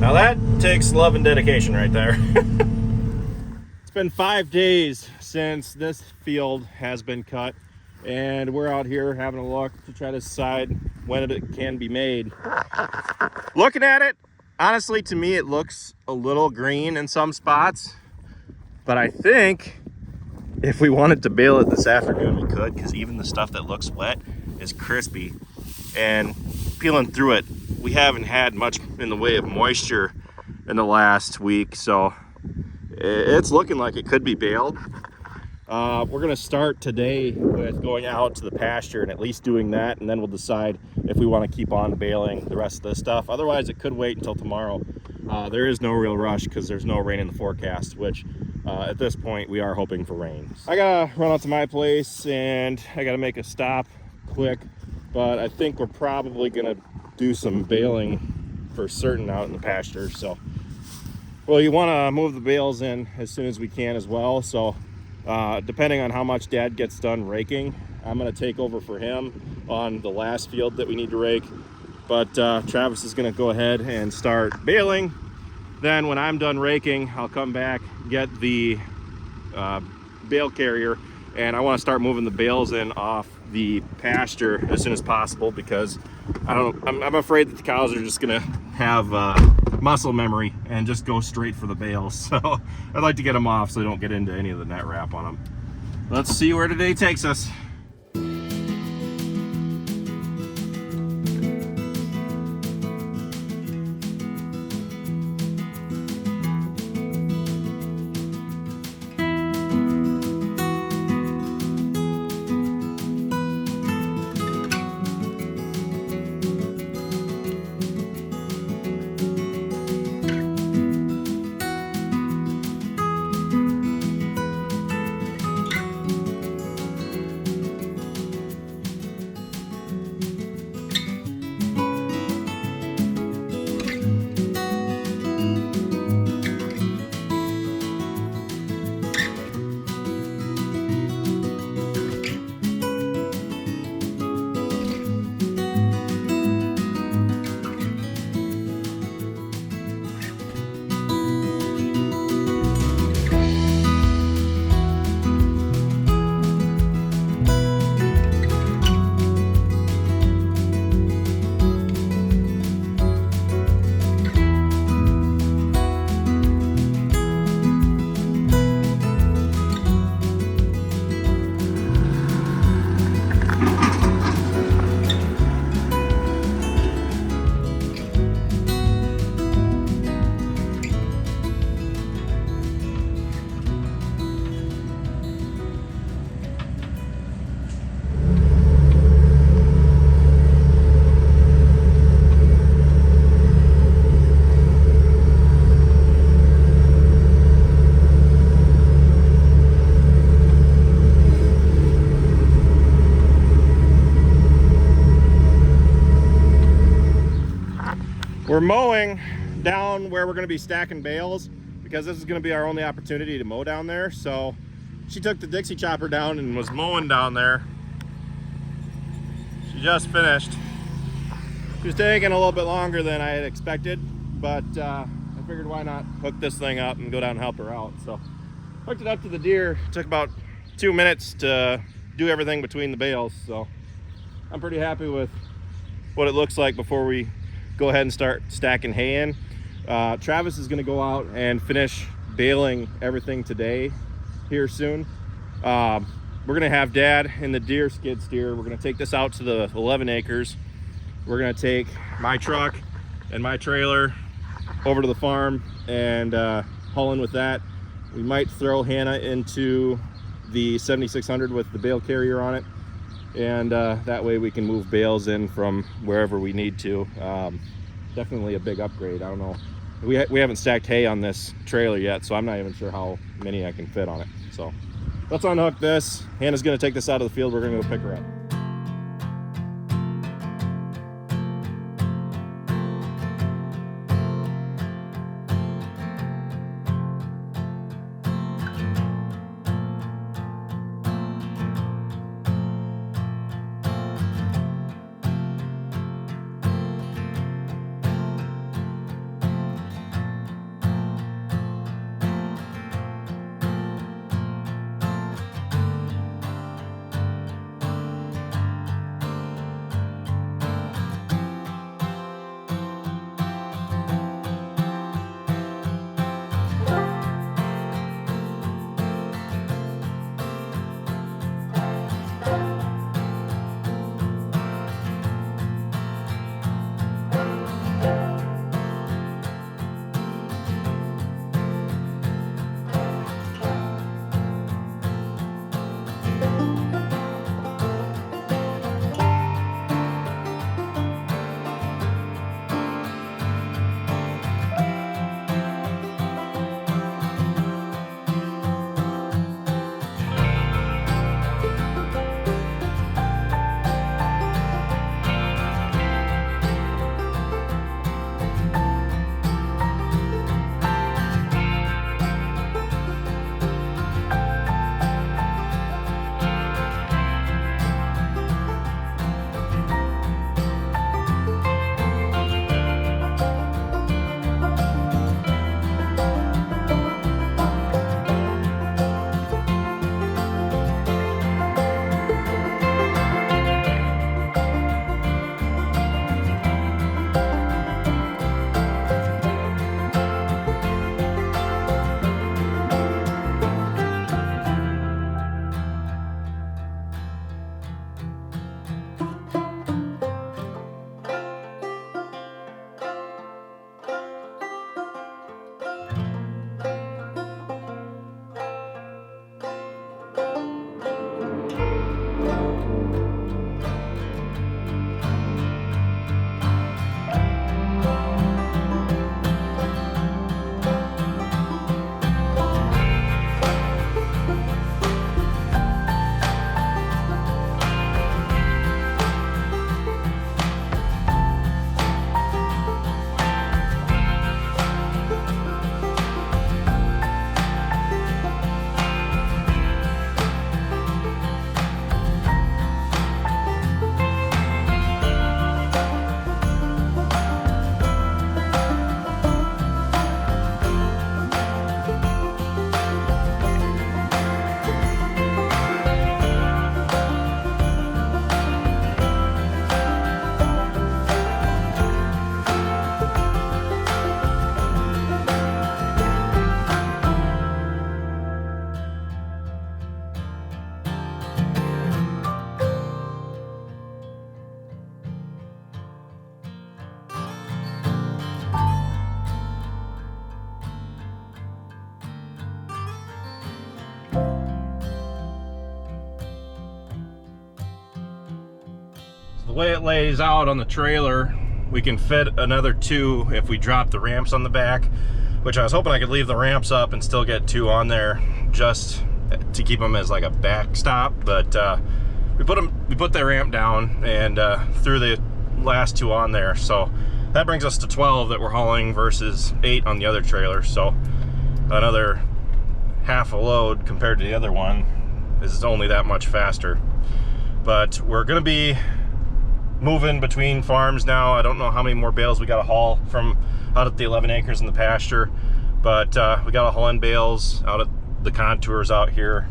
Now that takes love and dedication right there. It's been 5 days since this field has been cut, and we're out here having a look to try to decide when it can be made. Looking at it, honestly, to me, it looks a little green in some spots, but I think if we wanted to bale it this afternoon, we could, because even the stuff that looks wet is crispy. And peeling through it, we haven't had much in the way of moisture in the last week, so it's looking like it could be baled. We're going to start today with going out to the pasture and at least doing that, and then we'll decide if we want to keep on baling the rest of this stuff. Otherwise, it could wait until tomorrow. There is no real rush because there's no rain in the forecast, which at this point we are hoping for rain. I gotta run out to my place and I gotta make a stop quick, but I think we're probably gonna do some baling for certain out in the pasture. So, well, you want to move the bales in as soon as we can as well. So depending on how much Dad gets done raking, I'm going to take over for him on the last field that we need to rake. But Travis is going to go ahead and start baling. Then when I'm done raking, I'll come back, get the bale carrier, and I want to start moving the bales in off the pasture as soon as possible, because I'm afraid that the cows are just going to have muscle memory and just go straight for the bales. So I'd like to get them off so they don't get into any of the net wrap on them. Let's see where today takes us. We're mowing down where we're going to be stacking bales, because this is going to be our only opportunity to mow down there. So she took the Dixie chopper down and was mowing down there. She just finished. She was taking a little bit longer than I had expected, but I figured why not hook this thing up and go down and help her out. So hooked it up to the Deere. It took about 2 minutes to do everything between the bales. So I'm pretty happy with what it looks like before we go ahead and start stacking hay in. Travis is going to go out and finish baling everything today here soon. We're going to have Dad in the Deere skid steer. We're going to take this out to the 11 acres. We're going to take my truck and my trailer over to the farm and haul in with that. We might throw Hannah into the 7600 with the bale carrier on it, and that way we can move bales in from wherever we need to. Definitely a big upgrade. I don't know, we haven't stacked hay on this trailer yet, so I'm not even sure how many I can fit on it. So let's unhook this. Hannah's going to take this out of the field. We're going to go pick her up. way it lays out on the trailer, we can fit another 2 if we drop the ramps on the back, which I was hoping I could leave the ramps up and still get 2 on there just to keep them as like a backstop. But we put the ramp down and threw the last 2 on there. So that brings us to 12 that we're hauling versus 8 on the other trailer. So another half a load compared to the other one is only that much faster. But we're gonna be moving between farms now. I don't know how many more bales we gotta haul from out at the 11 acres in the pasture, but we gotta haul in bales out at the contours out here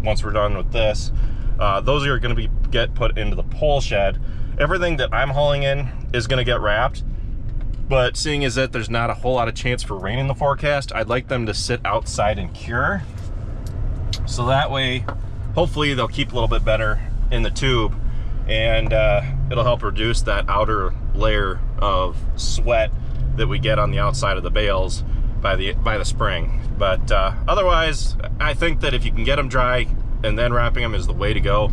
once we're done with this. Those are gonna get put into the pole shed. Everything that I'm hauling in is gonna get wrapped, but seeing as that there's not a whole lot of chance for rain in the forecast, I'd like them to sit outside and cure. So that way, hopefully they'll keep a little bit better in the tube, and it'll help reduce that outer layer of sweat that we get on the outside of the bales by the spring. But otherwise, I think that if you can get them dry and then wrapping them is the way to go.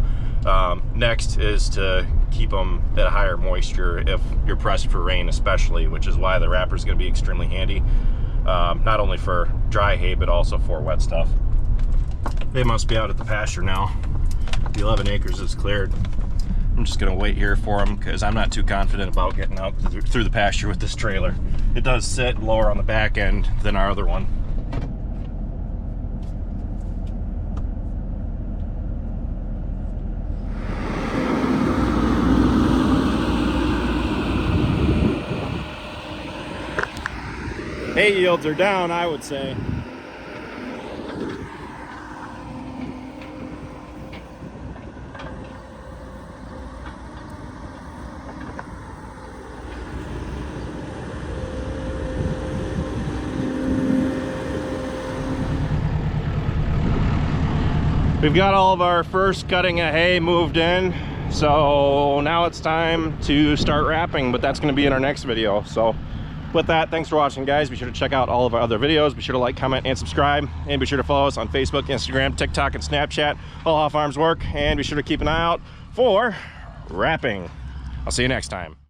Next is to keep them at a higher moisture if you're pressed for rain, especially, which is why the wrapper is going to be extremely handy, not only for dry hay but also for wet stuff. They must be out at the pasture now. The 11 acres is cleared. I'm just gonna wait here for them because I'm not too confident about getting out through the pasture with this trailer. It does sit lower on the back end than our other one. Hay yields are down, I would say. We've got all of our first cutting of hay moved in, so now it's time to start wrapping, but that's going to be in our next video. So with that, thanks for watching, guys. Be sure to check out all of our other videos. Be sure to like, comment, and subscribe, and be sure to follow us on Facebook, Instagram, TikTok, and Snapchat, all how farms work, and be sure to keep an eye out for wrapping. I'll see you next time.